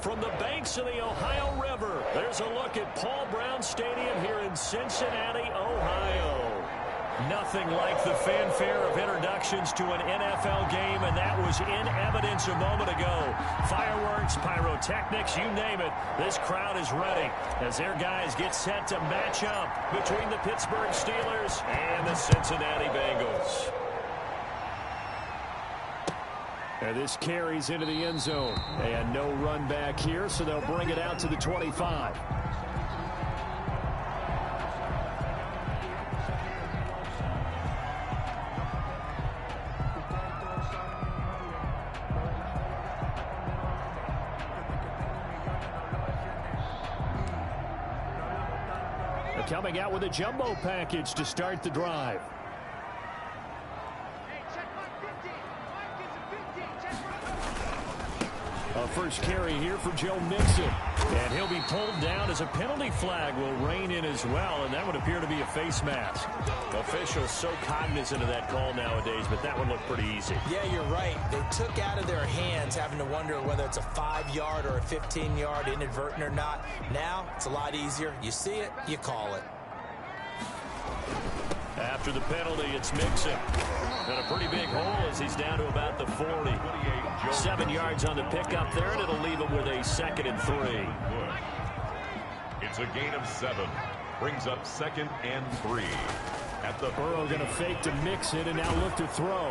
From the banks of the Ohio River, there's a look at Paul Brown Stadium here in Cincinnati, Ohio. Nothing like the fanfare of introductions to an NFL game, and that was in evidence a moment ago. Fireworks, pyrotechnics, you name it. This crowd is ready as their guys get set to match up between the Pittsburgh Steelers and the Cincinnati Bengals. And this carries into the end zone. And no run back here, so they'll bring it out to the 25. Coming out with a jumbo package to start the drive. A first carry here for Joe Mixon. And he'll be pulled down as a penalty flag will rein in as well, and that would appear to be a face mask. Officials so cognizant of that call nowadays, but that one looked pretty easy. Yeah, you're right. They took out of their hands having to wonder whether it's a 5-yard or a 15-yard, inadvertent or not. Now, it's a lot easier. You see it, you call it. After the penalty, it's Mixon. And a pretty big hole as he's down to about the 40. 7 yards on the pickup there, and it'll leave him with a 2nd and 3. It's a gain of 7. Brings up 2nd and 3. At the Burrow going to fake to Mixon and now look to throw.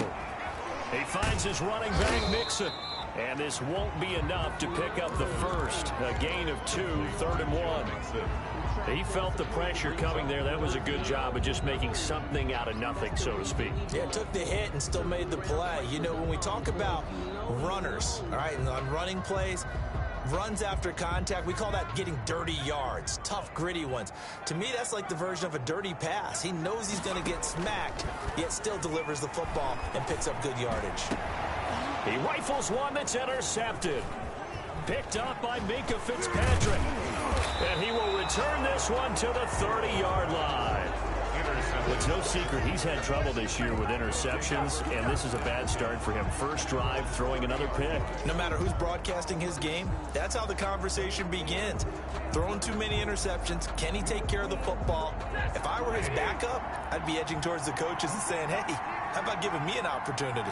He finds his running back, Mixon. And this won't be enough to pick up the first. A gain of 2, 3rd and 1. He felt the pressure coming there. That was a good job of just making something out of nothing, so to speak. Yeah, took the hit and still made the play. You know, when we talk about runners, all right, and on running plays, runs after contact, we call that getting dirty yards, tough, gritty ones. To me, that's like the version of a dirty pass. He knows he's going to get smacked, yet still delivers the football and picks up good yardage. He rifles one that's intercepted. Picked up by Minkah Fitzpatrick. And he will return this one to the 30-yard line. It's no secret he's had trouble this year with interceptions, and this is a bad start for him. First drive, throwing another pick. No matter who's broadcasting his game, that's how the conversation begins. Throwing too many interceptions, can he take care of the football? If I were his backup, I'd be edging towards the coaches and saying, hey, how about giving me an opportunity?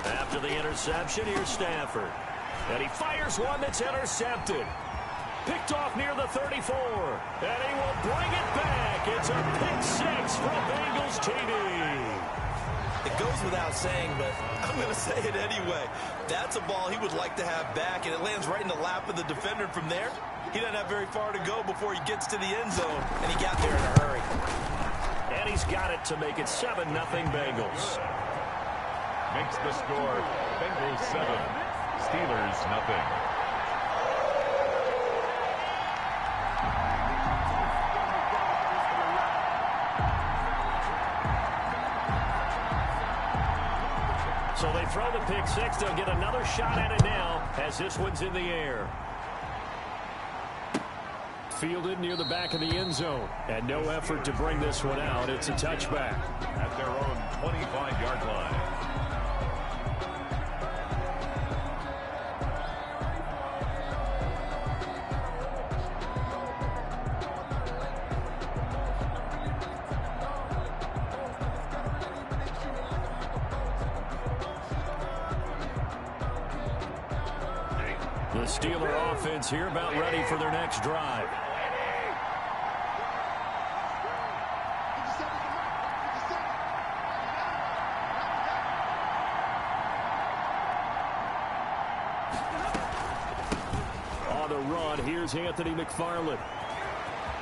After the interception, here's Stafford. And he fires one that's intercepted. Picked off near the 34. And he will bring it back. It's a pick 6 for a Bengals TD. It goes without saying, but I'm going to say it anyway. That's a ball he would like to have back, and it lands right in the lap of the defender. From there, he doesn't have very far to go before he gets to the end zone, and he got there in a hurry. And he's got it to make it 7-0 Bengals. Makes the score Bengals 7, Steelers nothing. So they throw the pick 6. They'll get another shot at it now as this one's in the air. Fielded near the back of the end zone. And no effort to bring this one out. It's a touchback. At their own 25-yard line. The Steeler offense here about ready for their next drive. On the run, here's Anthony McFarland.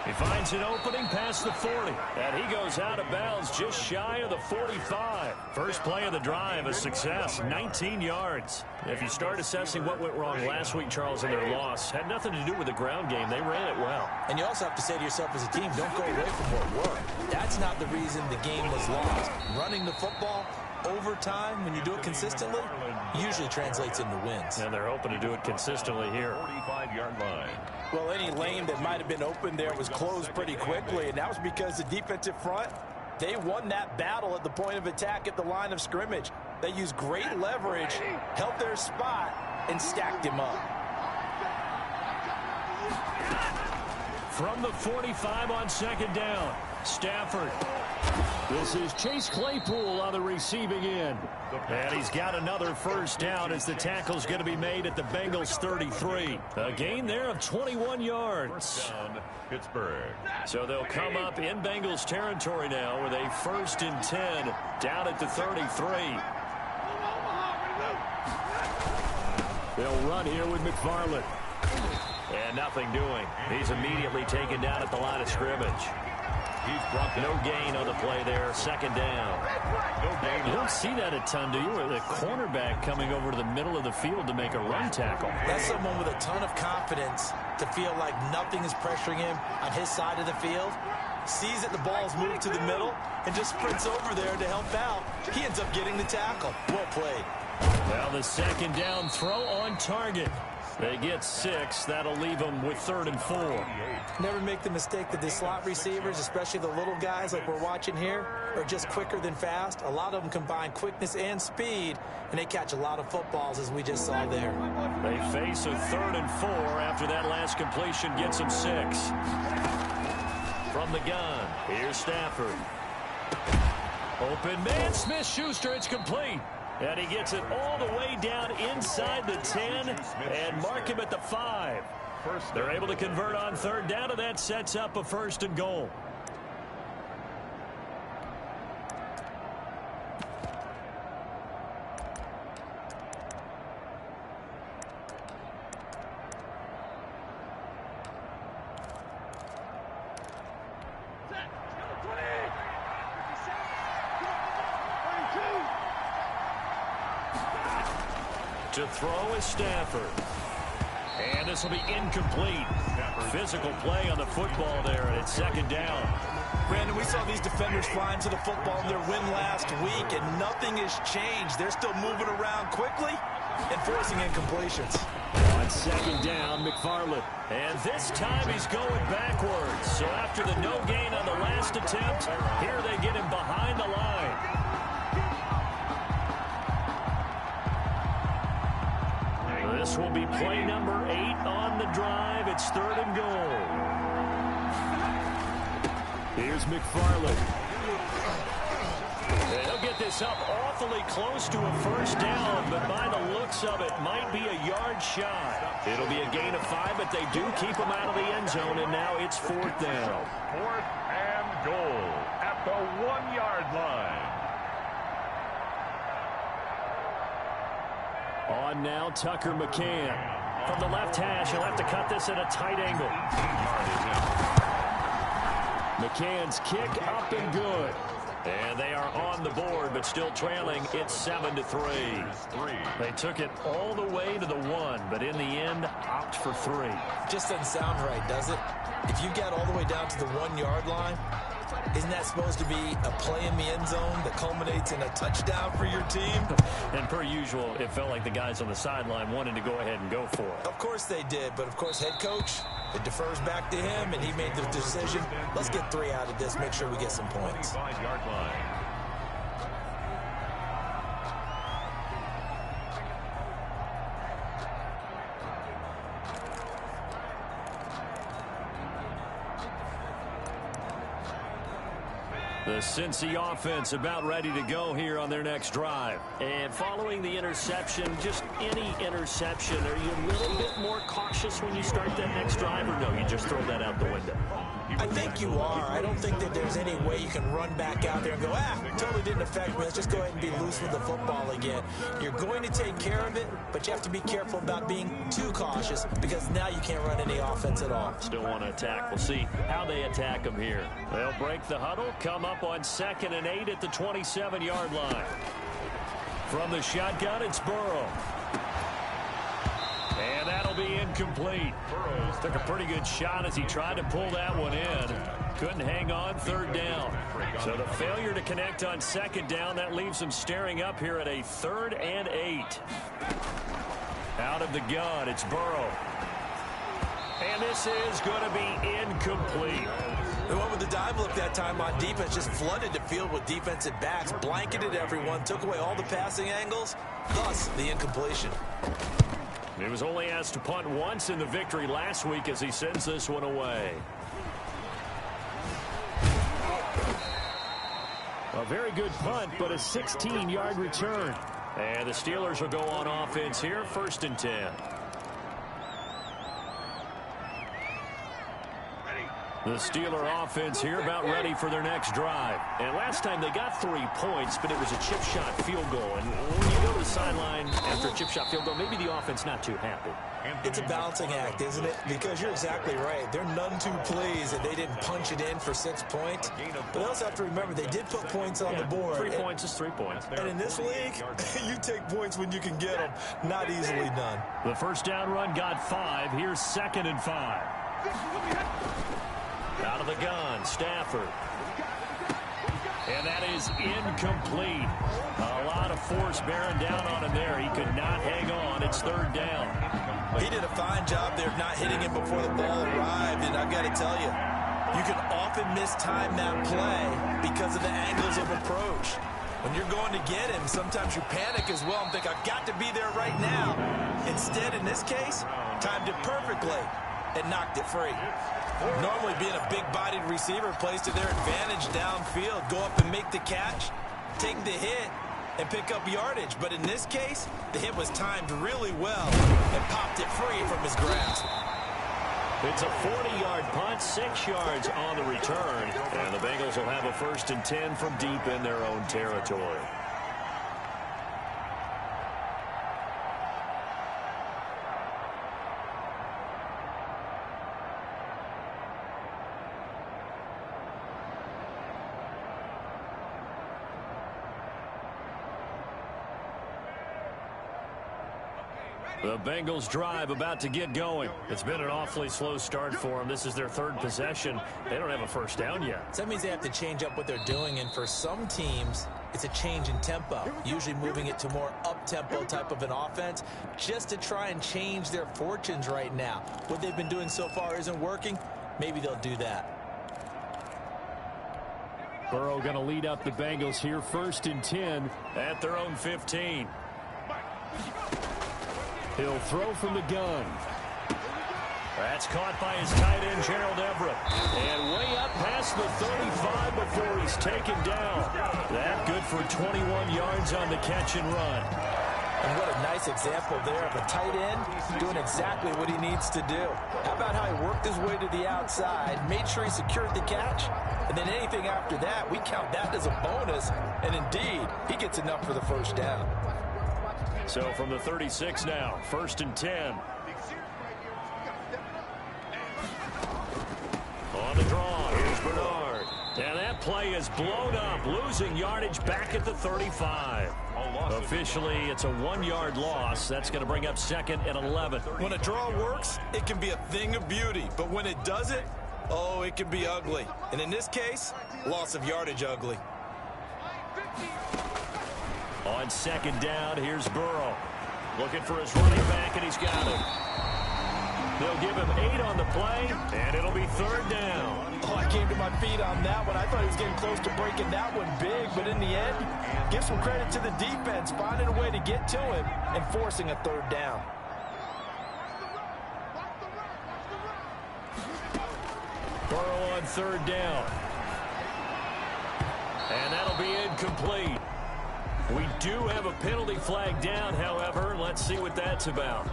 He finds an opening past the 40, and he goes out of bounds just shy of the 45. First play of the drive, a success, 19 yards. If you start assessing what went wrong last week, Charles, in their loss, had nothing to do with the ground game. They ran it well. And you also have to say to yourself as a team, don't go away from what worked. That's not the reason the game was lost. Running the football over time, when you do it consistently, usually translates into wins. And they're hoping to do it consistently here. 45-yard line. Well, any lane that might have been open there was closed pretty quickly, and that was because the defensive front, they won that battle at the point of attack at the line of scrimmage. They used great leverage, held their spot, and stacked him up. from the 45 on second down. Stafford. This is Chase Claypool on the receiving end. And he's got another first down as the tackle's going to be made at the Bengals 33. A gain there of 21 yards. First down, Pittsburgh. So they'll come up in Bengals territory now with a 1st and 10 down at the 33. They'll run here with McFarland. And nothing doing. He's immediately taken down at the line of scrimmage. He's brought No gain on the play there. Second down. no gain. You don't see that a ton, do you? With a cornerback coming over to the middle of the field to make a run tackle. That's someone with a ton of confidence to feel like nothing is pressuring him on his side of the field. Sees that the ball's moved to the middle and just sprints over there to help out. He ends up getting the tackle. Well played. Well, the second down throw on target. They get 6. That'll leave them with 3rd and 4. Never make the mistake that the slot receivers, especially the little guys like we're watching here, are just quicker than fast. A lot of them combine quickness and speed, and they catch a lot of footballs, as we just saw there. They face a 3rd and 4 after that last completion gets them 6. From the gun, here's Stafford. Open man, Smith-Schuster, it's complete. And he gets it all the way down inside the 10 and mark him at the 5. They're able to convert on 3rd down, and that sets up a 1st and goal. To throw is Stafford. And this will be incomplete. Physical play on the football there, and it's 2nd down. Brandon, we saw these defenders flying to the football in their win last week, and nothing has changed. They're still moving around quickly and forcing incompletions. On 2nd down, McFarland. And this time he's going backwards. So after the no gain on the last attempt, here they get him behind the line. This will be play number 8 on the drive. It's 3rd and goal. Here's McFarland. They'll get this up awfully close to a 1st down, but by the looks of it, might be a yard shy. It'll be a gain of 5, but they do keep him out of the end zone, and now it's 4th down. 4th and goal at the 1-yard line. On now, Tucker McCann. From the left hash, he'll have to cut this at a tight angle. McCann's kick up and good. And they are on the board, but still trailing. It's 7-3. They took it all the way to the 1, but in the end, opt for 3. Just doesn't sound right, does it? If you get all the way down to the 1-yard line, isn't that supposed to be a play in the end zone that culminates in a touchdown for your team? And per usual, it felt like the guys on the sideline wanted to go ahead and go for it. Of course they did, but of course head coach, it defers back to him, and he made the decision. Let's get 3 out of this, make sure we get some points. 5-yard line. The Cincy offense about ready to go here on their next drive. And following the interception, just any interception, are you a little bit more cautious when you start that next drive, or no, you just throw that out the window? I think you are. I don't think that there's any way you can run back out there and go, totally didn't affect me. Let's just go ahead and be loose with the football again. You're going to take care of it, but you have to be careful about being too cautious because now you can't run any offense at all. Still want to attack. We'll see how they attack them here. They'll break the huddle, come up on 2nd and 8 at the 27-yard line. From the shotgun, it's Burrow. And that'll be incomplete. Burrow took a pretty good shot as he tried to pull that one in. Couldn't hang on 3rd down. So the failure to connect on 2nd down, that leaves him staring up here at a 3rd and 8. Out of the gun, it's Burrow. And this is going to be incomplete. The one with the dive look that time on defense just flooded the field with defensive backs, blanketed everyone, took away all the passing angles, thus the incompletion. He was only asked to punt once in the victory last week as he sends this one away. A very good punt, but a 16-yard return. And the Steelers will go on offense here, 1st and 10. The Steeler offense here about ready for their next drive. And last time they got 3 points, but it was a chip shot field goal. And when you go to the sideline after a chip shot field goal, maybe the offense not too happy. It's a balancing act, isn't it? Because you're exactly right. They're none too pleased that they didn't punch it in for 6 points. But they also have to remember they did put points on the board. 3 points is 3 points. And in this league, you take points when you can get them. Not easily done. The first down run got 5. Here's 2nd and 5. Out of the gun, Stafford. And that is incomplete. A lot of force bearing down on him there. He could not hang on. It's 3rd down. He did a fine job there of not hitting him before the ball arrived. And I've got to tell you, you can often mistime that play because of the angles of approach. When you're going to get him, sometimes you panic as well and think, I've got to be there right now. Instead, in this case, timed it perfectly and knocked it free. Normally, being a big-bodied receiver plays to their advantage downfield. Go up and make the catch, take the hit, and pick up yardage. But in this case, the hit was timed really well and popped it free from his grasp. It's a 40-yard punt, 6 yards on the return. And the Bengals will have a 1st and 10 from deep in their own territory. The Bengals drive about to get going. It's been an awfully slow start for them. This is their 3rd possession. They don't have a first down yet. So that means they have to change up what they're doing, and for some teams, it's a change in tempo, usually moving it to more up-tempo type of an offense just to try and change their fortunes right now. What they've been doing so far isn't working. Maybe they'll do that. Burrow going to lead up the Bengals here, 1st and 10 at their own 15. He'll throw from the gun. That's caught by his tight end, Gerald Everett. And way up past the 35 before he's taken down. That good for 21 yards on the catch and run. And what a nice example there of a tight end doing exactly what he needs to do. How about how he worked his way to the outside, made sure he secured the catch, and then anything after that, we count that as a bonus. And indeed, he gets enough for the 1st down. So from the 36 now, 1st and 10. On the draw, here's Bernard. And that play is blown up, losing yardage back at the 35. Officially, it's a 1-yard loss. That's going to bring up 2nd and 11. When a draw works, it can be a thing of beauty. But when it doesn't, oh, it can be ugly. And in this case, loss of yardage ugly. On 2nd down, here's Burrow. Looking for his running back, and he's got him. They'll give him 8 on the play, and it'll be 3rd down. Oh, I came to my feet on that one. I thought he was getting close to breaking that one big, but in the end, give some credit to the defense, finding a way to get to him and forcing a 3rd down. Burrow on 3rd down. And that'll be incomplete. We do have a penalty flag down, however. Let's see what that's about.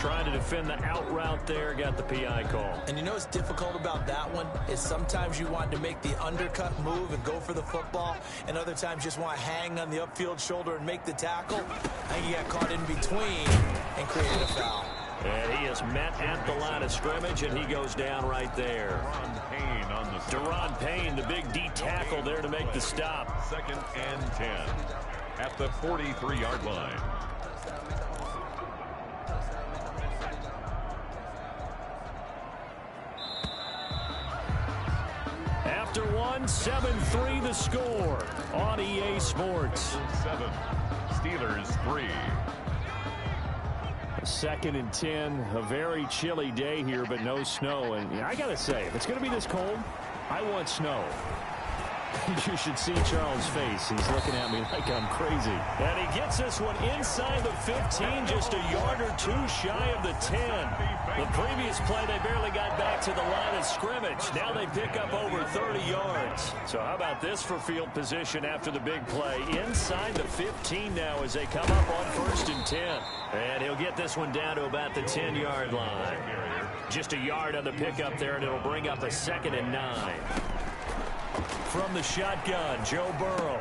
Trying to defend the out route there, got the PI call. And you know what's difficult about that one is sometimes you want to make the undercut move and go for the football, and other times just want to hang on the upfield shoulder and make the tackle. I think he got caught in between and created a foul. And he is met at the line of scrimmage, and he goes down right there. Deron Payne, the big D tackle there to make the stop. 2nd and 10 at the 43-yard line. After one, 7-3 the score on EA Sports. 7, Steelers 3. 2nd and 10, a very chilly day here, but no snow. And I got to say, if it's going to be this cold, I want snow. You should see Charles' face. He's looking at me like I'm crazy. And he gets this one inside the 15, just a yard or two shy of the 10. The previous play, they barely got back to the line of scrimmage. Now they pick up over 30 yards. So how about this for field position after the big play? Inside the 15 now as they come up on 1st and 10. And he'll get this one down to about the 10-yard line. Just a yard on the pickup there, and it'll bring up a 2nd and 9. From the shotgun, Joe Burrow.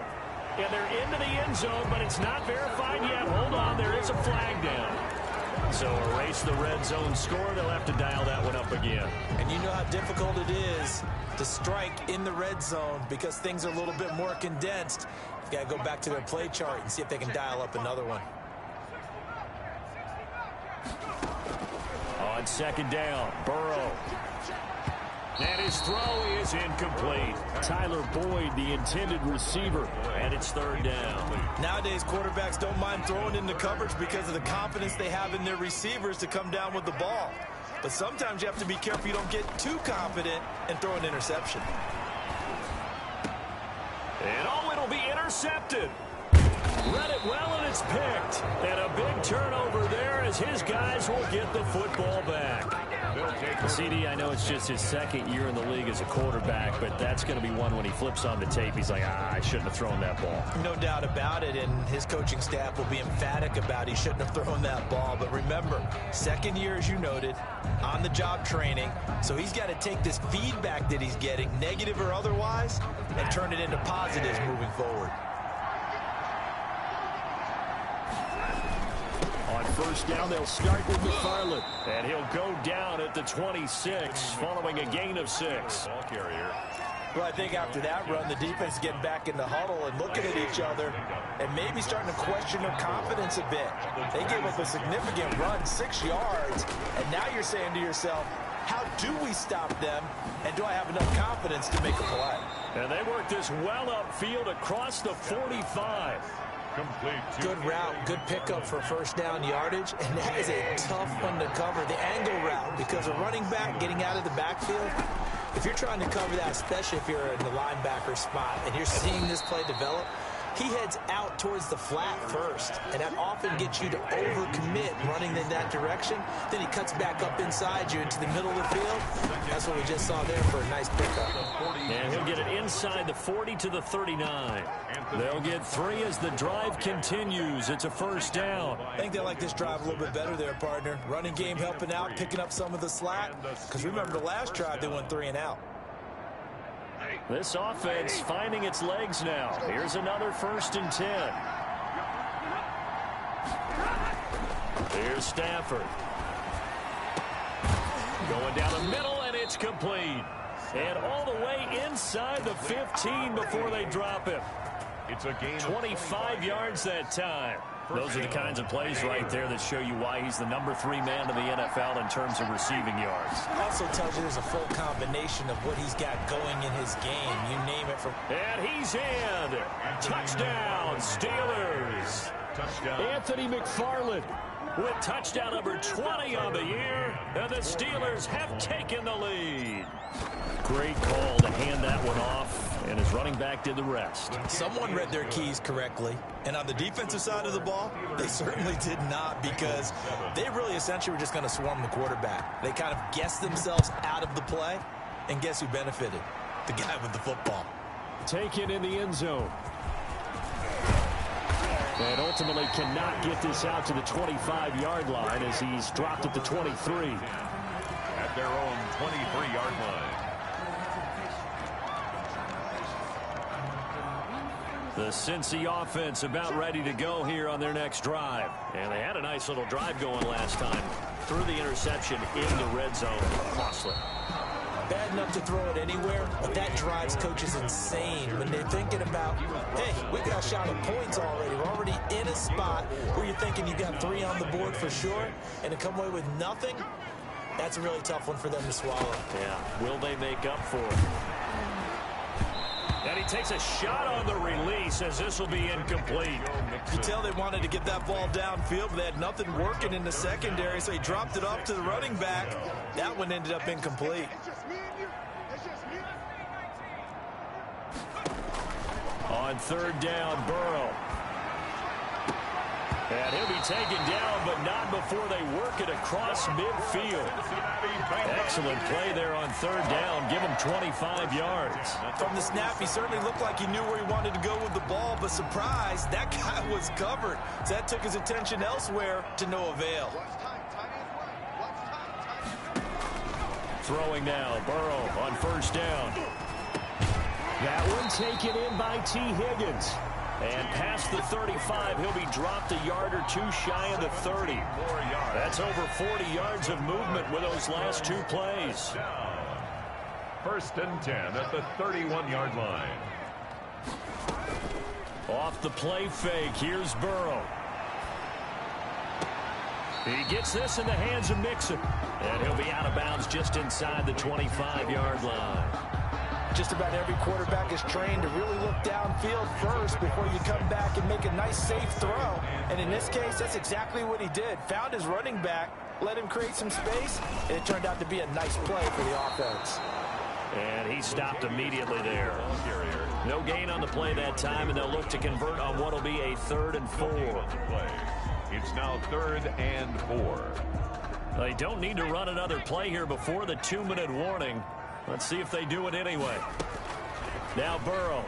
And they're into the end zone, but it's not verified yet. Hold on, there is a flag down. So erase the red zone score. They'll have to dial that one up again. And you know how difficult it is to strike in the red zone because things are a little bit more condensed. You've got to go back to their play chart and see if they can dial up another one. On 2nd down, Burrow. And his throw is incomplete. Tyler Boyd, the intended receiver, and it's 3rd down. Nowadays, quarterbacks don't mind throwing into coverage because of the confidence they have in their receivers to come down with the ball. But sometimes you have to be careful you don't get too confident and throw an interception. And it'll be intercepted. Read it well, and it's picked. And a big turnover there as his guys will get the football back. CD, I know it's just his 2nd year in the league as a quarterback, but that's going to be one when he flips on the tape. He's like, I shouldn't have thrown that ball. No doubt about it, and his coaching staff will be emphatic about he shouldn't have thrown that ball. But remember, 2nd year, as you noted, on-the-job training, so he's got to take this feedback that he's getting, negative or otherwise, and turn it into positives moving forward. On 1st down, they'll start with McFarland. And he'll go down at the 26 following a gain of 6. Well, I think after that run, the defense is getting back in the huddle and looking at each other and maybe starting to question their confidence a bit. They gave up a significant run, 6 yards, and now you're saying to yourself, how do we stop them, and do I have enough confidence to make a play? And they work this well upfield across the 45. Good route, good pickup for 1st down yardage, and that is a tough one to cover, the angle route, because a running back getting out of the backfield, if you're trying to cover that, especially if you're in the linebacker spot and you're seeing this play develop, he heads out towards the flat first, and that often gets you to overcommit running in that direction. Then he cuts back up inside you into the middle of the field. That's what we just saw there for a nice pickup. And he'll get it inside the 40 to the 39. They'll get 3 as the drive continues. It's a 1st down. I think they like this drive a little bit better there, partner. Running game helping out, picking up some of the slack. Because remember, the last drive, they went 3 and out. This offense finding its legs now. Here's another 1st and 10. Here's Stafford. Going down the middle, and it's complete. And all the way inside the 15 before they drop him. It's a gain 25 yards that time. Those are the kinds of plays right there that show you why he's the number 3 man in the NFL in terms of receiving yards. Also tells you there's a full combination of what he's got going in his game. You name it. And he's in. Touchdown, Steelers. touchdown. Anthony McFarland with touchdown number 20 on the year, and the Steelers have taken the lead. Great call to hand that one off, and his running back did the rest. Someone read their keys correctly, and on the defensive side of the ball, they certainly did not, because they really essentially were just going to swarm the quarterback. They kind of guessed themselves out of the play, and guess who benefited? The guy with the football. Taken in the end zone. And ultimately cannot get this out to the 25-yard line as he's dropped at the 23. At their own 23-yard line. The Cincy offense about ready to go here on their next drive. And they had a nice little drive going last time. Threw the interception in the red zone. Costly. Bad enough to throw it anywhere, but that drives coaches insane when they're thinking about, hey, we got a shot at points already. We're already in a spot where you're thinking you got 3 on the board for sure, and to come away with nothing, that's a really tough one for them to swallow. Yeah, will they make up for it? And he takes a shot on the release as this will be incomplete. You tell they wanted to get that ball downfield, but they had nothing working in the secondary, so he dropped it off to the running back. That one ended up incomplete. On third down, Burrow. And he'll be taken down, but not before they work it across midfield. Excellent play there on third down. Give him 25 yards. From the snap, he certainly looked like he knew where he wanted to go with the ball, but surprise, that guy was covered. So that took his attention elsewhere to no avail. Throwing now, Burrow on first down. That one taken in by T. Higgins. And past the 35, he'll be dropped a yard or two shy of the 30. That's over 40 yards of movement with those last two plays. First and 10 at the 31-yard line. Off the play fake, here's Burrow. He gets this in the hands of Mixon. And he'll be out of bounds just inside the 25-yard line. Just about every quarterback is trained to really look downfield first before you come back and make a nice, safe throw. And in this case, that's exactly what he did. Found his running back, let him create some space, and it turned out to be a nice play for the offense. And he stopped immediately there. No gain on the play that time, and they'll look to convert on what will be a 3rd and 4. It's now 3rd and 4. They don't need to run another play here before the 2-minute warning. Let's see if they do it anyway. Now Burrow.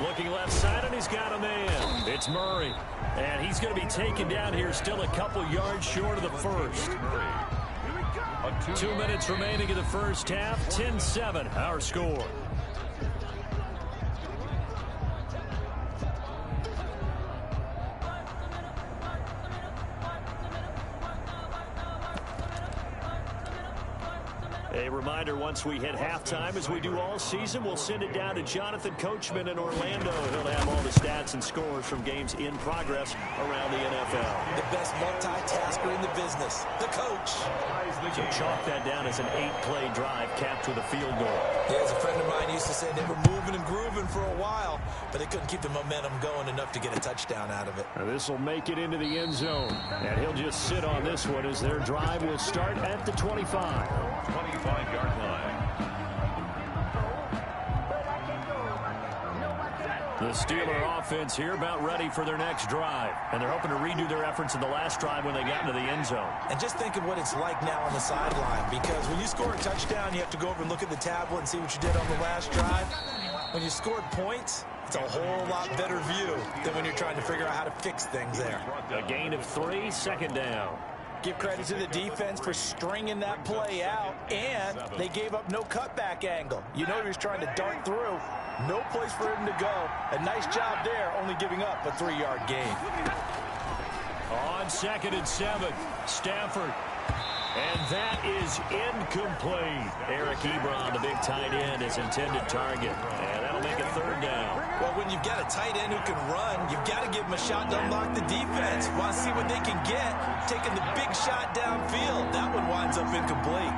Looking left side, and he's got a man. It's Murray. And he's going to be taken down here, still a couple yards short of the first. 2 minutes remaining in the first half. 10-7, our score. A reminder, once we hit halftime, as we do all season, we'll send it down to Jonathan Coachman in Orlando. He'll have all the stats and scores from games in progress around the NFL. The best multitasker in the business, the coach. So chalk that down as an 8-play drive capped with a field goal. Yeah, as a friend of mine used to say, they were moving and grooving for a while, but they couldn't keep the momentum going enough to get a touchdown out of it. This will make it into the end zone, and he'll just sit on this one as their drive will start at the 25. 25-yard line. The Steeler offense here about ready for their next drive. And they're hoping to redo their efforts in the last drive when they got into the end zone. And just think of what it's like now on the sideline, because when you score a touchdown, you have to go over and look at the tablet and see what you did on the last drive. When you scored points, it's a whole lot better view than when you're trying to figure out how to fix things there. A gain of 3, 2nd down. Give credit to the defense for stringing that play out, and they gave up no cutback angle. You know he was trying to dart through. No place for him to go. A nice job there, only giving up a 3-yard gain. On 2nd and 7, Stafford. And that is incomplete. Eric Ebron, the big tight end, is intended target. And that'll make a 3rd down. Well, when you've got a tight end who can run, you've got to give him a shot to unlock the defense. Want to see what they can get. Taking the big shot downfield. That one winds up incomplete.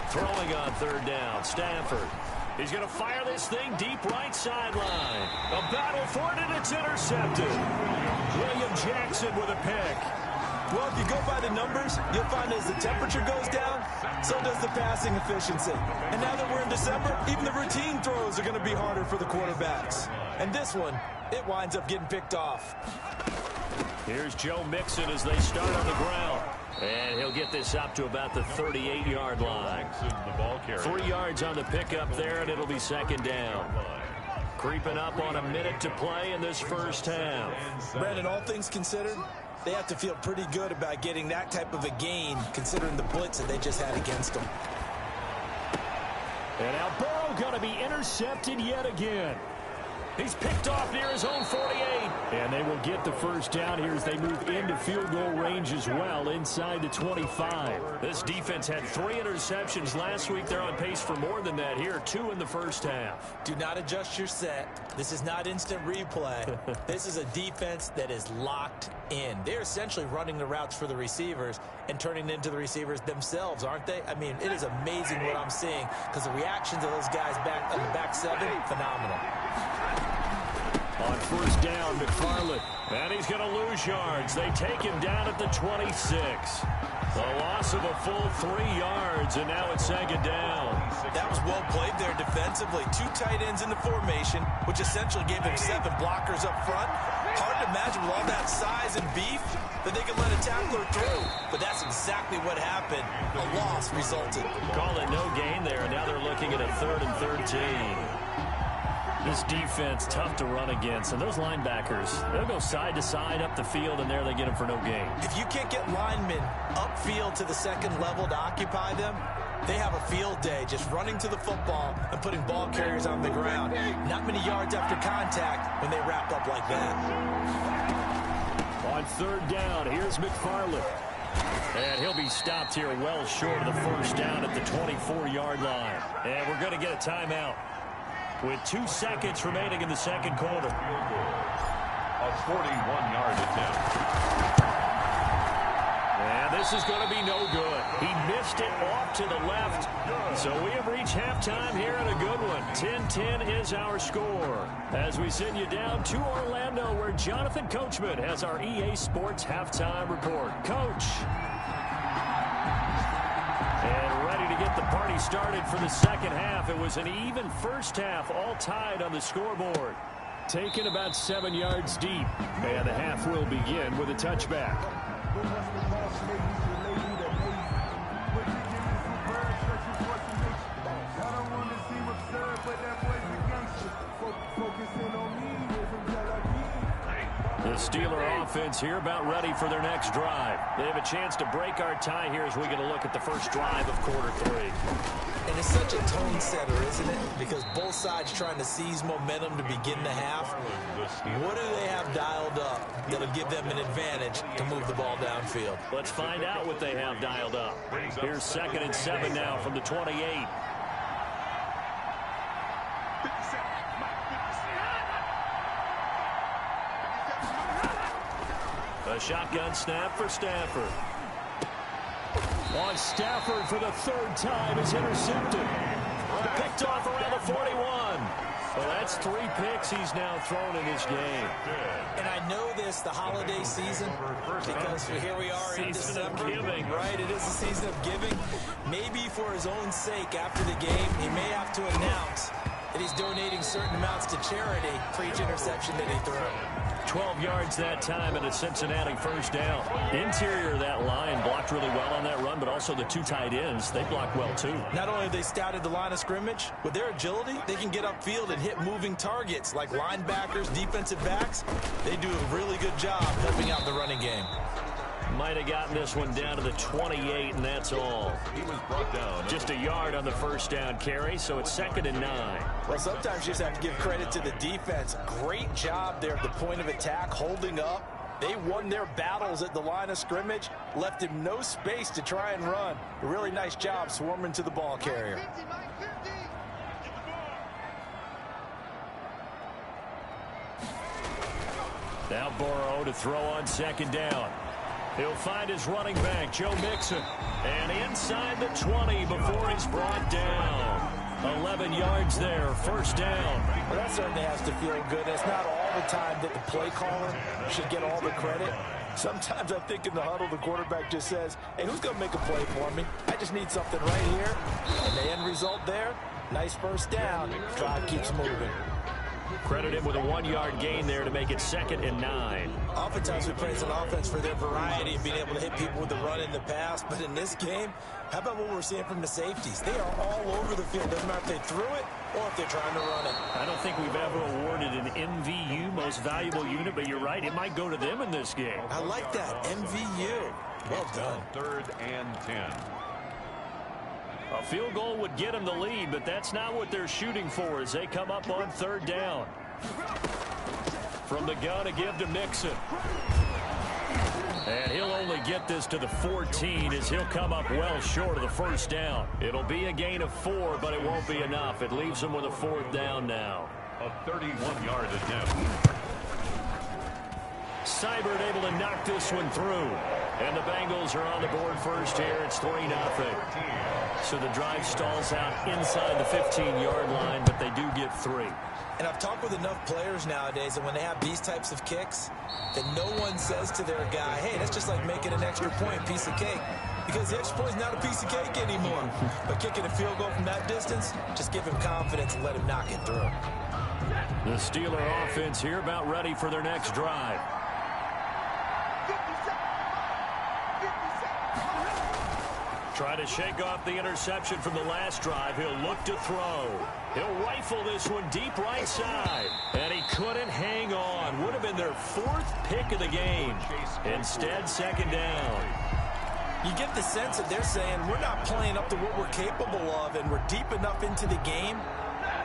Throwing on 3rd down, Stafford. He's going to fire this thing deep right sideline. A battle for it, and it's intercepted. William Jackson with a pick. Well, if you go by the numbers, you'll find as the temperature goes down, so does the passing efficiency. And now that we're in December, even the routine throws are going to be harder for the quarterbacks. And this one, it winds up getting picked off. Here's Joe Mixon as they start on the ground. And he'll get this up to about the 38-yard line. 3 yards on the pickup there, and it'll be 2nd down. Creeping up on a minute to play in this first half. Brandon, all things considered, they have to feel pretty good about getting that type of a gain, considering the blitz that they just had against them. And now Burrow going to be intercepted yet again. He's picked off near his own 48. And they will get the first down here as they move into field goal range as well, inside the 25. This defense had 3 interceptions last week. They're on pace for more than that here, 2 in the first half. Do not adjust your set. This is not instant replay. This is a defense that is locked in. They're essentially running the routes for the receivers and turning it into the receivers themselves, aren't they? I mean, it is amazing what I'm seeing, because the reactions of those guys back on the back 7, phenomenal. On first down, McFarland. And he's going to lose yards. They take him down at the 26. A loss of a full 3 yards, and now it's second down. That was well played there defensively. 2 tight ends in the formation, which essentially gave them 7 blockers up front. Hard to imagine with all that size and beef that they could let a tackler through. But that's exactly what happened. A loss resulted. Call it no gain there, and now they're looking at a 3rd and 13. This defense, tough to run against. And those linebackers, they'll go side to side up the field, and there they get them for no gain. If you can't get linemen upfield to the second level to occupy them, they have a field day just running to the football and putting ball carriers on the ground. Not many yards after contact when they wrap up like that. On third down, here's McFarland. And he'll be stopped here well short of the first down at the 24-yard line. And we're going to get a timeout with 2 seconds remaining in the second quarter. A 41-yard attempt. And this is going to be no good. He missed it off to the left. So we have reached halftime here in a good one. 10-10 is our score. As we send you down to Orlando, where Jonathan Coachman has our EA Sports halftime report. Coach. And ready to get the party started for the second half. It was an even first half, all tied on the scoreboard. Taken about 7 yards deep. And the half will begin with a touchback. The Steeler offense here about ready for their next drive. They have a chance to break our tie here as we get a look at the first drive of quarter 3. And it's such a tone setter, isn't it? Because both sides trying to seize momentum to begin the half. What do they have dialed up that'll give them an advantage to move the ball downfield? Let's find out what they have dialed up. Here's 2nd and 7 now from the 28. A shotgun snap for Stafford. On Stafford for the 3rd time is intercepted. Picked off around the 41. Well, that's 3 picks he's now thrown in this game. And I know this, the holiday season, because here we are in December. Right, it is a season of giving. Maybe for his own sake after the game, he may have to announce that he's donating certain amounts to charity for each interception that he threw. 12 yards that time and a Cincinnati first down. Interior of that line blocked really well on that run, but also the 2 tight ends, they blocked well too. Not only have they scouted the line of scrimmage, with their agility, they can get upfield and hit moving targets like linebackers, defensive backs. They do a really good job helping out the running game. Might have gotten this one down to the 28, and that's all. He was brought down. Just a yard on the first down carry, so it's 2nd and 9. Well, sometimes you just have to give credit to the defense. Great job there at the point of attack, holding up. They won their battles at the line of scrimmage, left him no space to try and run. A really nice job swarming to the ball carrier. Now Burrow to throw on 2nd down. He'll find his running back, Joe Mixon. And inside the 20 before he's brought down. 11 yards there, first down. Well, that certainly has to feel good. It's not all the time that the play caller should get all the credit. Sometimes I think in the huddle, the quarterback just says, hey, who's going to make a play for me? I just need something right here. And the end result there, nice first down. Drive keeps moving. Credit him with a 1-yard gain there to make it 2nd and 9. Oftentimes we praise an offense for their variety of being able to hit people with the run in the pass. But in this game, how about what we're seeing from the safeties? They are all over the field. Doesn't matter if they threw it or if they're trying to run it. I don't think we've ever awarded an MVU, most valuable unit, but you're right, it might go to them in this game. I like that, MVU. Well done. 3rd and 10. A field goal would get them the lead, but that's not what they're shooting for as they come up on 3rd down. From the gun to give to Mixon. And he'll only get this to the 14 as he'll come up well short of the first down. It'll be a gain of 4, but it won't be enough. It leaves them with a 4th down now. A 31-yard attempt. Seibert able to knock this one through. And the Bengals are on the board first here. It's 3-0. So the drive stalls out inside the 15-yard line, but they do get 3. And I've talked with enough players nowadays that when they have these types of kicks, that no one says to their guy, hey, that's just like making an extra point, piece of cake. Because the extra point is not a piece of cake anymore. But kicking a field goal from that distance, just give him confidence and let him knock it through. The Steeler offense here about ready for their next drive. Try to shake off the interception from the last drive. He'll look to throw. He'll rifle this one deep right side. And he couldn't hang on. Would have been their 4th pick of the game. Instead, 2nd down. You get the sense that they're saying we're not playing up to what we're capable of, and we're deep enough into the game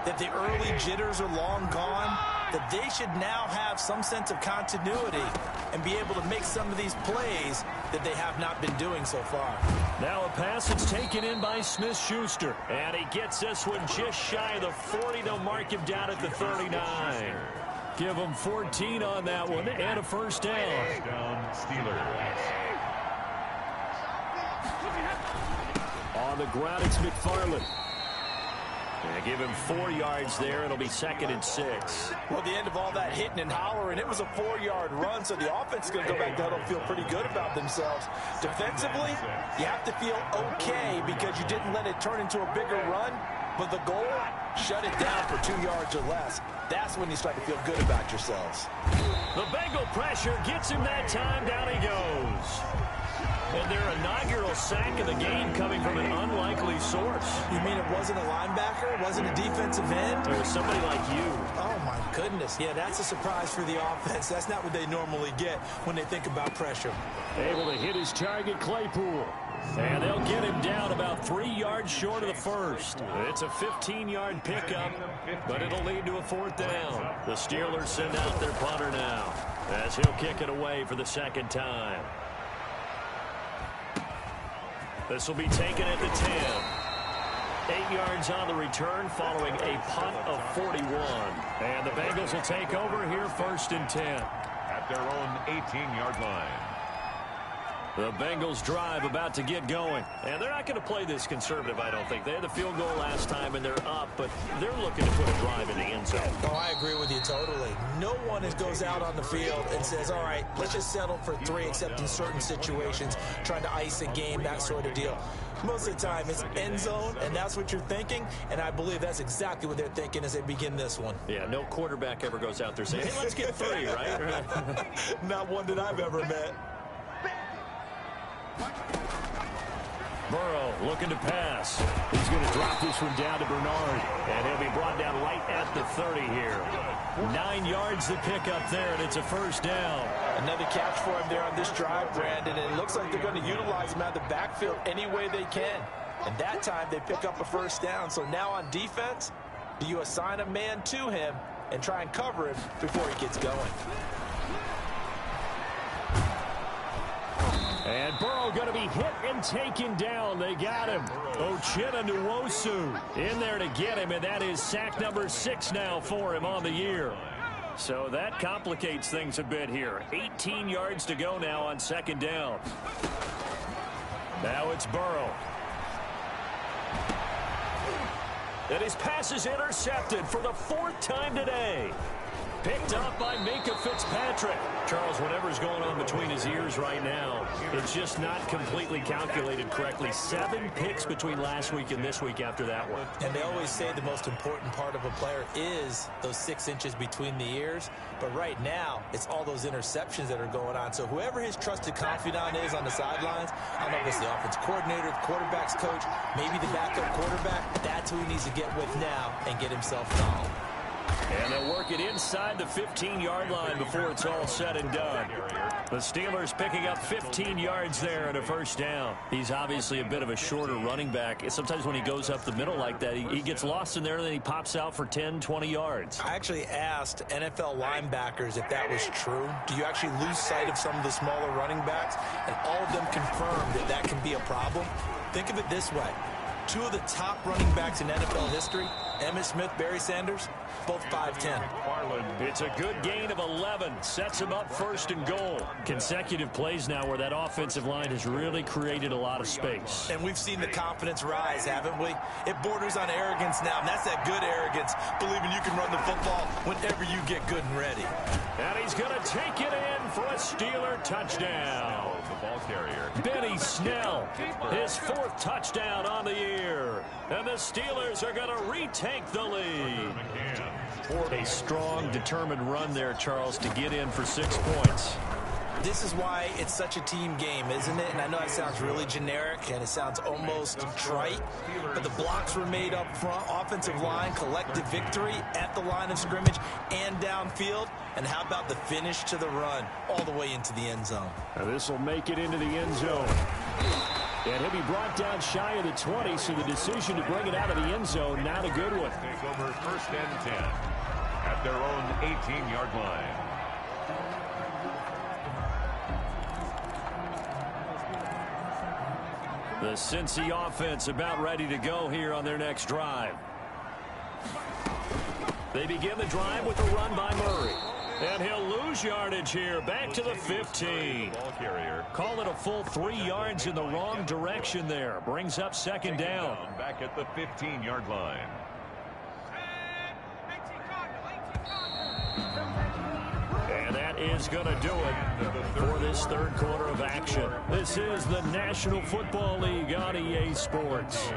that the early jitters are long gone, that they should now have some sense of continuity and be able to make some of these plays that they have not been doing so far. Now a pass that's taken in by Smith-Schuster. And he gets this one just shy of the 40. They'll mark him down at the 39. Give him 14 on that one and a first down. Steelers. On the ground, it's McFarland. And give him 4 yards there. It'll be 2nd and 6. Well, at the end of all that hitting and hollering, it was a 4-yard run, so the offense is going to go back down and feel pretty good about themselves. Defensively, you have to feel okay because you didn't let it turn into a bigger run, but the goal, shut it down for 2 yards or less. That's when you start to feel good about yourselves. The Bengal pressure gets him that time. Down he goes. And their inaugural sack of the game coming from an unlikely source. You mean it wasn't a linebacker? It wasn't a defensive end? It was somebody like you. Oh, my goodness. Yeah, that's a surprise for the offense. That's not what they normally get when they think about pressure. Able to hit his target, Claypool. And they'll get him down about 3 yards short of the first. It's a 15-yard pickup, but it'll lead to a 4th down. The Steelers send out their punter now as he'll kick it away for the 2nd time. This will be taken at the 10. 8 yards on the return following a punt of 41. And the Bengals will take over here 1st and 10. At their own 18-yard line. The Bengals drive about to get going. And they're not going to play this conservative, I don't think. They had the field goal last time, and they're up, but they're looking to put a drive in the end zone. Oh, I agree with you totally. No one goes out on the field and says, all right, let's just settle for 3, except in certain situations, trying to ice a game, that sort of deal. Most of the time, it's end zone, and that's what you're thinking, and I believe that's exactly what they're thinking as they begin this one. Yeah, no quarterback ever goes out there saying, hey, let's get 3, right? Not one that I've ever met. Burrow looking to pass. He's going to drop this one down to Bernard. And he'll be brought down right at the 30 here. 9 yards to pick up there, and it's a 1st down. Another catch for him there on this drive, Brandon. And it looks like they're going to utilize him out of the backfield any way they can. And that time they pick up a 1st down. So now on defense, do you assign a man to him and try and cover him before he gets going? And Burrow going to be hit and taken down. They got him. Uchenna Nwosu in there to get him, and that is sack number 6 now for him on the year. So that complicates things a bit here. 18 yards to go now on 2nd down. Now it's Burrow. And his pass is intercepted for the 4th time today. Picked up by Minkah Fitzpatrick. Charles, whatever's going on between his ears right now, it's just not completely calculated correctly. 7 picks between last week and this week after that one. And they always say the most important part of a player is those 6 inches between the ears. But right now, it's all those interceptions that are going on. So whoever his trusted confidant is on the sidelines, I don't know if it's the offense coordinator, the quarterback's coach, maybe the backup quarterback, that's who he needs to get with now and get himself calm. And they'll work it inside the 15-yard line before it's all said and done. The Steelers picking up 15 yards there and a 1st down. He's obviously a bit of a shorter running back. Sometimes when he goes up the middle like that, he gets lost in there and then he pops out for 10, 20 yards. I actually asked NFL linebackers if that was true. Do you actually lose sight of some of the smaller running backs? And all of them confirmed that that can be a problem. Think of it this way. 2 of the top running backs in NFL history Emmitt Smith, Barry Sanders, both 5'10". It's a good gain of 11. Sets him up first and goal. Consecutive plays now where that offensive line has really created a lot of space. And we've seen the confidence rise, haven't we? It borders on arrogance now, and that's that good arrogance, believing you can run the football whenever you get good and ready. And he's going to take it in for a Steeler touchdown. The ball carrier. Benny Snell, his 4th touchdown on the year. And the Steelers are going to retake the lead. A strong, determined run there, Charles, to get in for 6 points. This is why it's such a team game, isn't it? And I know that sounds really generic and it sounds almost trite, but the blocks were made up front, offensive line, collective victory at the line of scrimmage and downfield. And how about the finish to the run all the way into the end zone? Now this will make it into the end zone. And he'll be brought down shy of the 20, so the decision to bring it out of the end zone, not a good one. Take over 1st and 10 at their own 18-yard line. The Cincy offense about ready to go here on their next drive. They begin the drive with a run by Murray. And he'll lose yardage here, back to the 15. Ball carrier. Call it a full 3 yards in the wrong direction there. Brings up 2nd down. Back at the 15-yard line. And that is going to do it for this 3rd quarter of action. This is the National Football League on EA Sports.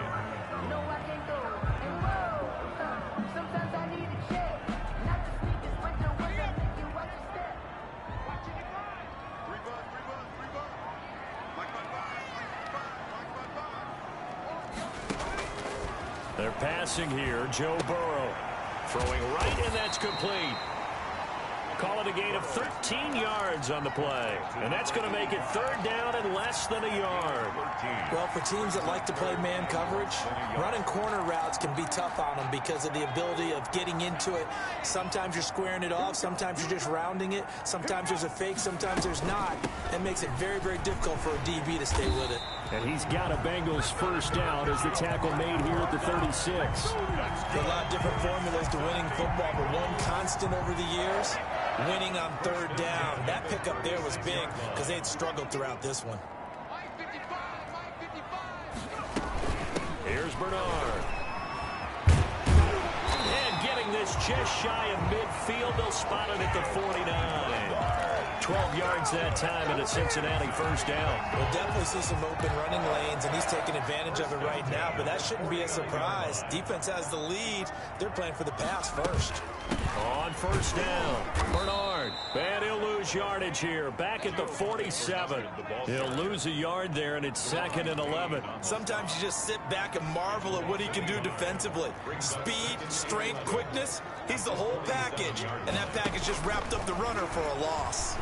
They're passing here. Joe Burrow throwing right, and that's complete. Call it a gain of 13 yards on the play. And that's going to make it 3rd down and less than a yard. Well, for teams that like to play man coverage, running corner routes can be tough on them because of the ability of getting into it. Sometimes you're squaring it off. Sometimes you're just rounding it. Sometimes there's a fake. Sometimes there's not. It makes it very, very difficult for a DB to stay with it. And he's got a Bengals 1st down as the tackle made here at the 36. There are a lot of different formulas to winning football, but one constant over the years, winning on 3rd down. That pickup there was big because they had struggled throughout this one. Here's Bernard. And getting this just shy of midfield. They'll spot it at the 49. 12 yards that time and a Cincinnati 1st down. We'll definitely see some open running lanes, and he's taking advantage of it right now, but that shouldn't be a surprise. Defense has the lead. They're playing for the pass first. On 1st down, Bernard. And he'll lose yardage here. Back at the 47. He'll lose a yard there, and it's 2nd and 11. Sometimes you just sit back and marvel at what he can do defensively. Speed, strength, quickness. He's the whole package, and that package just wrapped up the runner for a loss.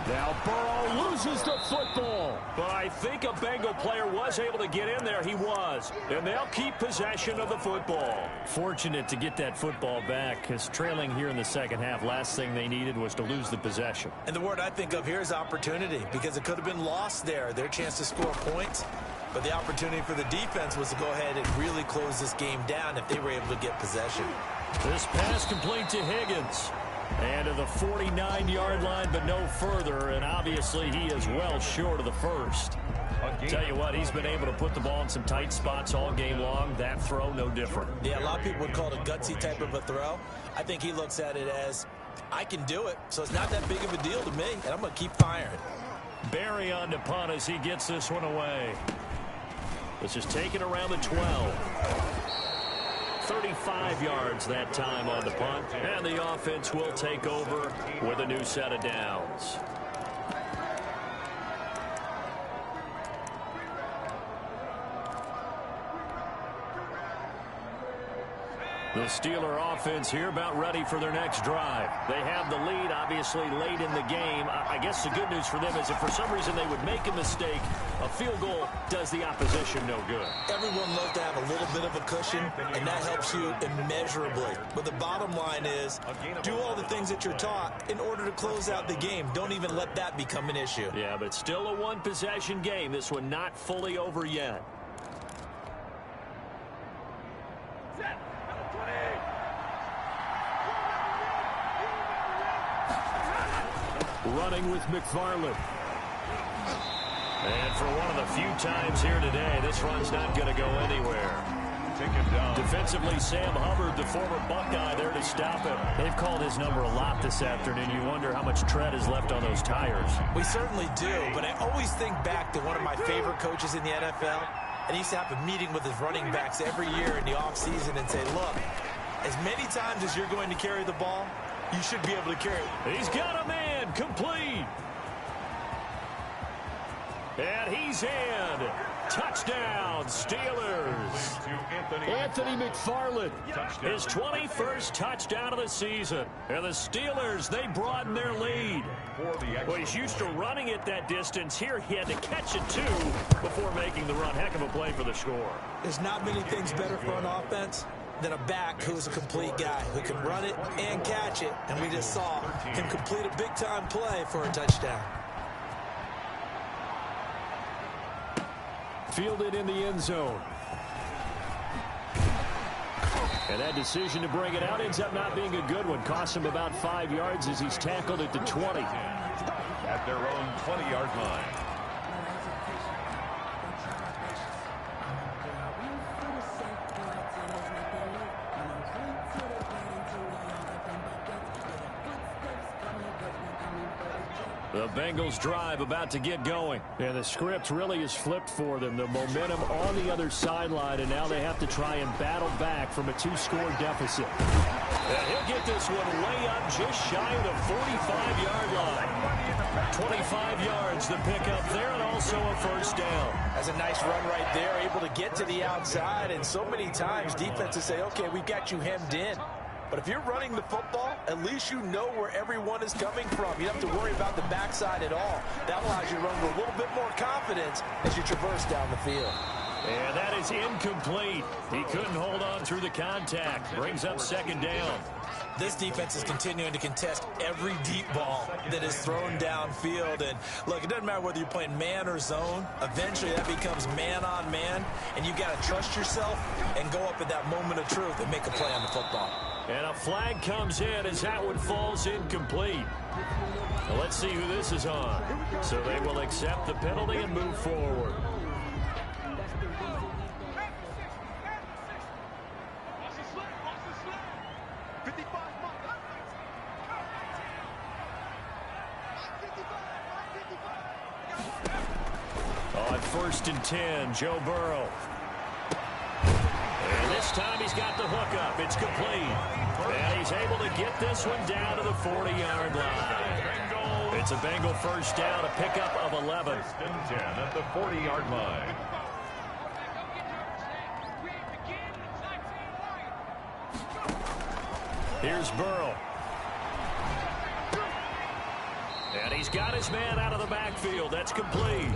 Now Burrow loses the football. But I think a Bengal player was able to get in there. He was. And they'll keep possession of the football. Fortunate to get that football back, because trailing here in the 2nd half, last thing they needed was to lose the possession. And the word I think of here is opportunity, because it could have been lost there. Their chance to score points. But the opportunity for the defense was to go ahead and really close this game down if they were able to get possession. This pass complete to Higgins. And to the 49-yard line, but no further. And obviously, he is well short of the 1st. Tell you what, he's been able to put the ball in some tight spots all game long. That throw, no different. Yeah, a lot of people would call it a gutsy type of a throw. I think he looks at it as, I can do it, so it's not that big of a deal to me, and I'm going to keep firing. Barry on the punt as he gets this one away. This is taken around the 12. 35 yards that time on the punt, and the offense will take over with a new set of downs. The Steeler offense here about ready for their next drive. They have the lead, obviously, late in the game. I guess the good news for them is if for some reason they would make a mistake, a field goal does the opposition no good. Everyone loves to have a little bit of a cushion, and that helps you immeasurably. But the bottom line is, do all the things that you're taught in order to close out the game. Don't even let that become an issue. Yeah, but still a one-possession game. This one not fully over yet. running with McFarland. And for one of the few times here today, this run's not going to go anywhere. Defensively, Sam Hubbard, the former Buckeye, there to stop him. They've called his number a lot this afternoon. You wonder how much tread is left on those tires. We certainly do, but I always think back to one of my favorite coaches in the NFL, and he used to have a meeting with his running backs every year in the offseason and say, look, as many times as you're going to carry the ball, you should be able to carry it. He's got a man, complete. And he's in. Touchdown, Steelers. Anthony McFarland, his 21st touchdown of the season. And the Steelers, they broaden their lead. Well, he's used to running it that distance. Here he had to catch it, too, before making the run. Heck of a play for the score. There's not many things better for an offense than a back who's a complete guy, who can run it and catch it. And we just saw him complete a big-time play for a touchdown. Fielded in the end zone. And that decision to bring it out ends up not being a good one. Costs him about 5 yards as he's tackled at the 20. At their own 20-yard line. The Bengals drive about to get going. And the script really is flipped for them. The momentum on the other sideline, and now they have to try and battle back from a 2-score deficit. And he'll get this one way up just shy of the 45-yard line. 25 yards the pickup there, and also a first down. That's a nice run right there, able to get to the outside. And so many times defenses say, okay, we've got you hemmed in. But if you're running the football, at least you know where everyone is coming from. You don't have to worry about the backside at all. That allows you to run with a little bit more confidence as you traverse down the field. And that is incomplete. He couldn't hold on through the contact. Brings up second down. This defense is continuing to contest every deep ball that is thrown downfield. And look, it doesn't matter whether you're playing man or zone. Eventually that becomes man on man. And you got to trust yourself and go up at that moment of truth and make a play on the football. And a flag comes in as that one falls incomplete. Well, let's see who this is on. So they will accept the penalty and move forward. On 1st and 10, Joe Burrow. And this time he's got the hookup. It's complete. And he's able to get this one down to the 40-yard line. It's a Bengal first down, a pickup of 11. 10 at the 40-yard line. Here's Burrow. And he's got his man out of the backfield. That's complete.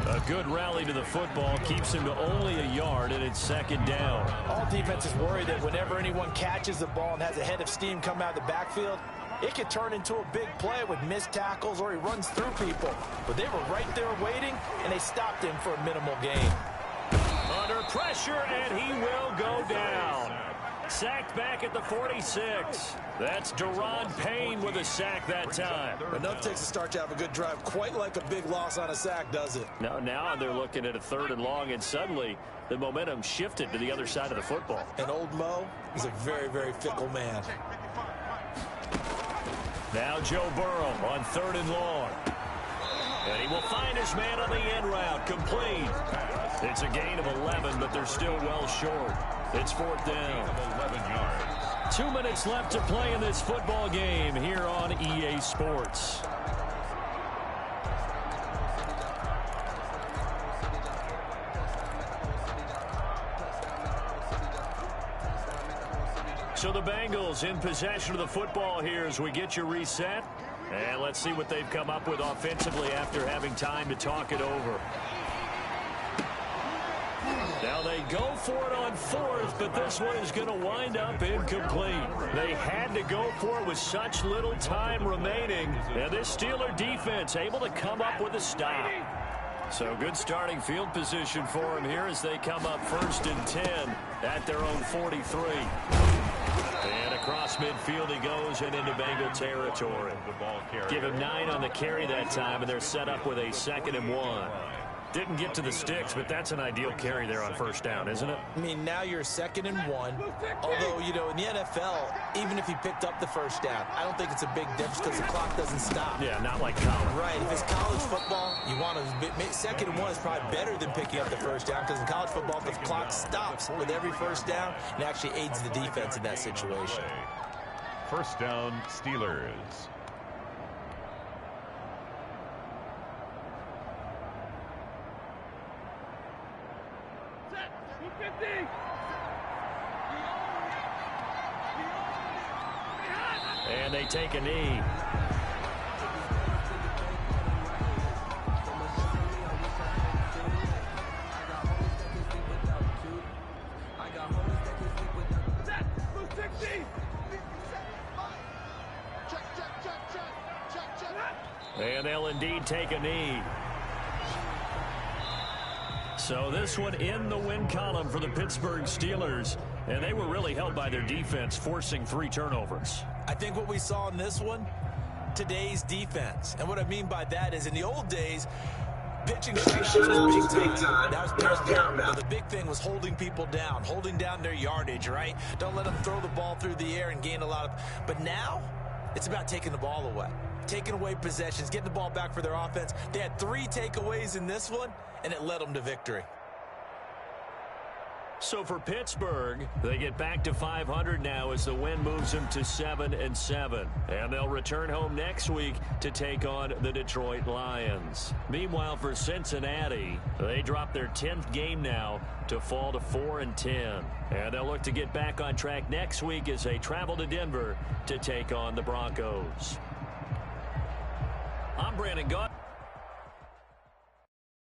A good rally to the football keeps him to only a yard, and it's second down. All defenses worry that whenever anyone catches the ball and has a head of steam come out of the backfield, it could turn into a big play with missed tackles or he runs through people. But they were right there waiting, and they stopped him for a minimal gain. Under pressure, and he will go down. Sacked back at the 46. That's Deron Payne with a sack that time. Enough takes a start to have a good drive. Quite like a big loss on a sack, does it? Now they're looking at a 3rd and long, and suddenly the momentum shifted to the other side of the football. And old Mo is a very, very fickle man. Now Joe Burrow on 3rd and long. And he will find his man on the end route. Complete. It's a gain of 11, but they're still well short. It's 4th down. 11 yards. 2 minutes left to play in this football game here on EA Sports. So the Bengals in possession of the football here as we get you reset. And let's see what they've come up with offensively after having time to talk it over. Now they go for it on 4th, but this one is going to wind up incomplete. They had to go for it with such little time remaining. And this Steeler defense able to come up with a stop. So good starting field position for him here as they come up 1st and 10 at their own 43. And across midfield he goes and into Bengal territory. Give him 9 on the carry that time, and they're set up with a 2nd and 1. Didn't get to the sticks, but that's an ideal carry there on 1st down, isn't it? I mean, now you're 2nd and 1. Although, you know, in the NFL, even if he picked up the 1st down, I don't think it's a big difference because the clock doesn't stop. Yeah, not like college. Right. If it's college football, you want to 2nd and 1 is probably better than picking up the 1st down because in college football, the clock stops with every 1st down and actually aids the defense in that situation. 1st down, Steelers. And they take a knee. And they'll indeed take a knee. So this one in the win column for the Pittsburgh Steelers. And they were really helped by their defense, forcing 3 turnovers. I think what we saw in this one, today's defense. And what I mean by that is in the old days, pitching was big time. That was paramount. But the big thing was holding people down, holding down their yardage, right? Don't let them throw the ball through the air and gain a lot of... But now, it's about taking the ball away. Taking away possessions, getting the ball back for their offense. They had 3 takeaways in this one, and it led them to victory. So for Pittsburgh, they get back to 500 now as the win moves them to 7 and 7. And they'll return home next week to take on the Detroit Lions. Meanwhile, for Cincinnati, they drop their 10th game now to fall to 4 and 10. And they'll look to get back on track next week as they travel to Denver to take on the Broncos. I'm Brandon Gaudin.